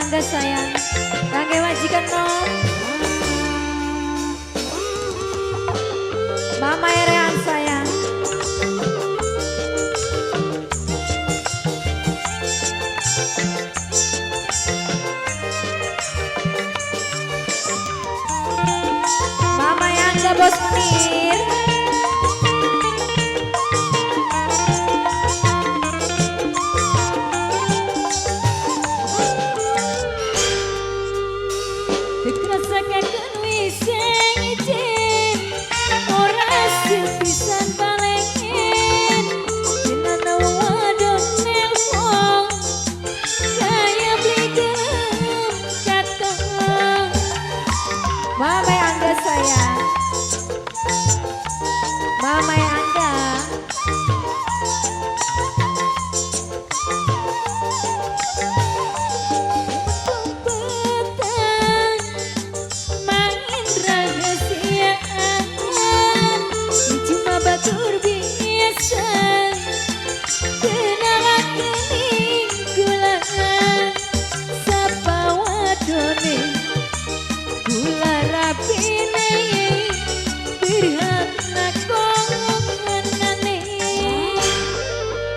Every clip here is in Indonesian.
Angga sayang, kangge majikan nom. Mama Erean sayang. Mama Angga bos Munir. Mama Angga sayang, Mama Angga. Main rahasiaan, cuma batur biasa. Kenalan kening gulaan, sapa wadone. Gula rapine birhana kongonane.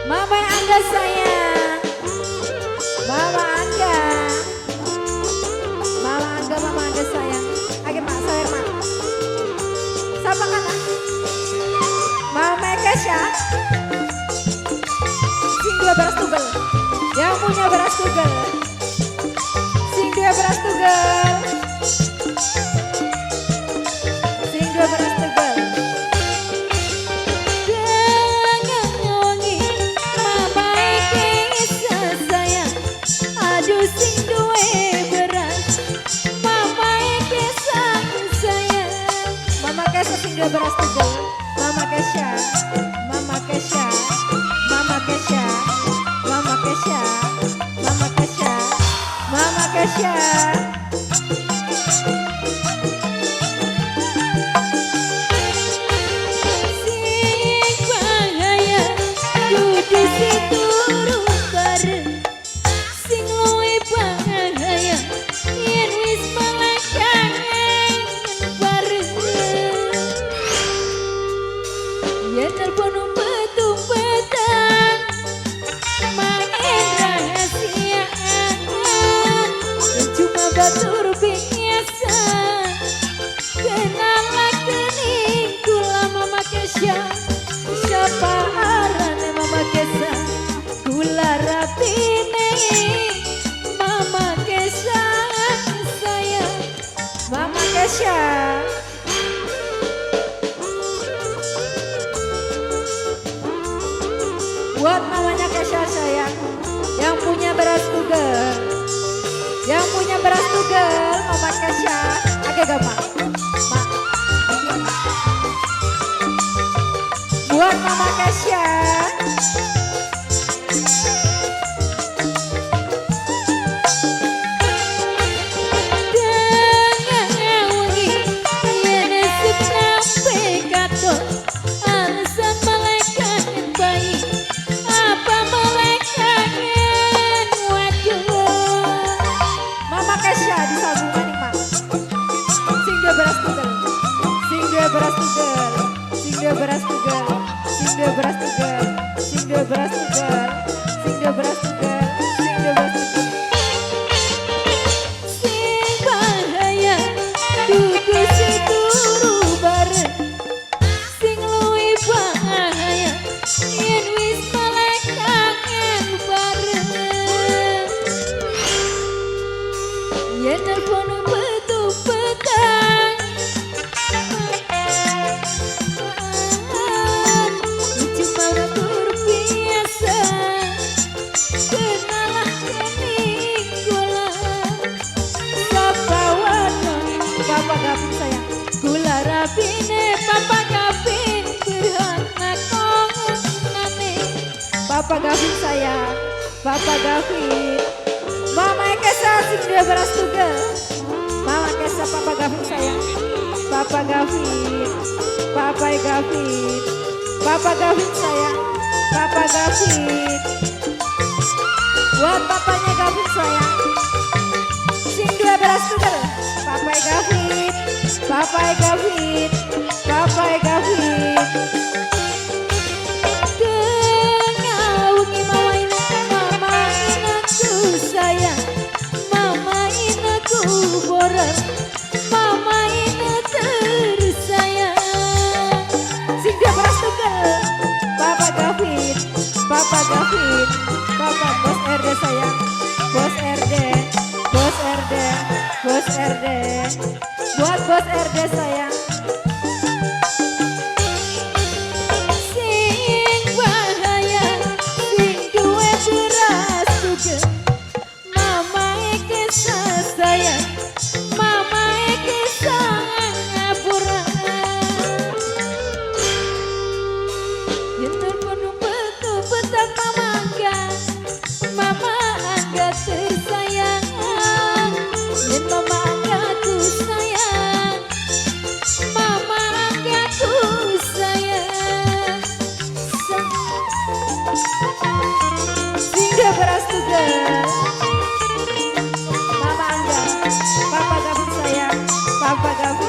Mama Angga sayang, Mama Angga, Mama Angga, Mama Angga sayang. Oke mak sayang mak. Siapa kan? Mama Kesha. Sing dua beras tunggal, yang punya beras tunggal. Sing dua beras tunggal. Beras tebal dengan wangi mama kisah sayang. Aduh sing duwe beras mama kisah sayang. Mama Kesha sing duwe beras tebal. Mama Kesha, Mama Kesha, Mama Kesha, Mama Kesha, Mama Kesha, Mama Kesha. Batur biasa, kenalan kening kula Mama Kesha. Siapa arane Mama Kesha? Kula rapine Mama Kesha sayang. Mama Kesha. Buat mamanya Kesha sayang, yang punya beras tugel. Yang punya beras tugel, Mama Kesha. Oke gak mak? Mak. Buat Mama Kesha. Dengan wangi yang esok sampai katon. Alasan malaikat yang baik, apa malaikat yang waduh. Mama Kesha di sambungan nih mak. Sing dua beras tugel, sing dua beras tugel, sing dua beras tugel, sing dua beras tugel, sing dua beras tugel, sing dua beras tugel, sing dua beras tugel. Sing bahaya dudu situru bareng, sing luwih bahaya yen wis malaikat bareng. Yen nelpon betul petang, cuma batur biasa. Kenalah kening gula, sapa wadon. Papa Gavin sayang, gula rapine Papa Gavin berhana kongonane. Papa Gavin sayang, Papa Gavin. Mama Kesha sing dua beras tugel. Mama Kesha, Papa Gavin sayang. Papa Gavin, Papa Gavin, Papa Gavin sayang. Papa Gavin. Buat papanya Gavin sayang. beras tuker. Papai Gavit, Papai Gavit, Papai Gavit. Dengaungi mama inaku sayang, mama inaku boros, mama ina tersayang. Sing dia beras tuker. Papa Gavit, Papa Gavit, Papa Bos RD sayang, Bos RD, Bos RD, Bos RD, buat Bos RD sayang. Sing bahaya, sing duwe beras juga, mama kisah sayang, mama kisah ngapura. Yentur kudu betul betul mama angga tersayang. Yen mama anggaku sayang, mama anggaku sayang. Singga beras juga. Mama angga, Papa Gavit sayang, Papa Gavit.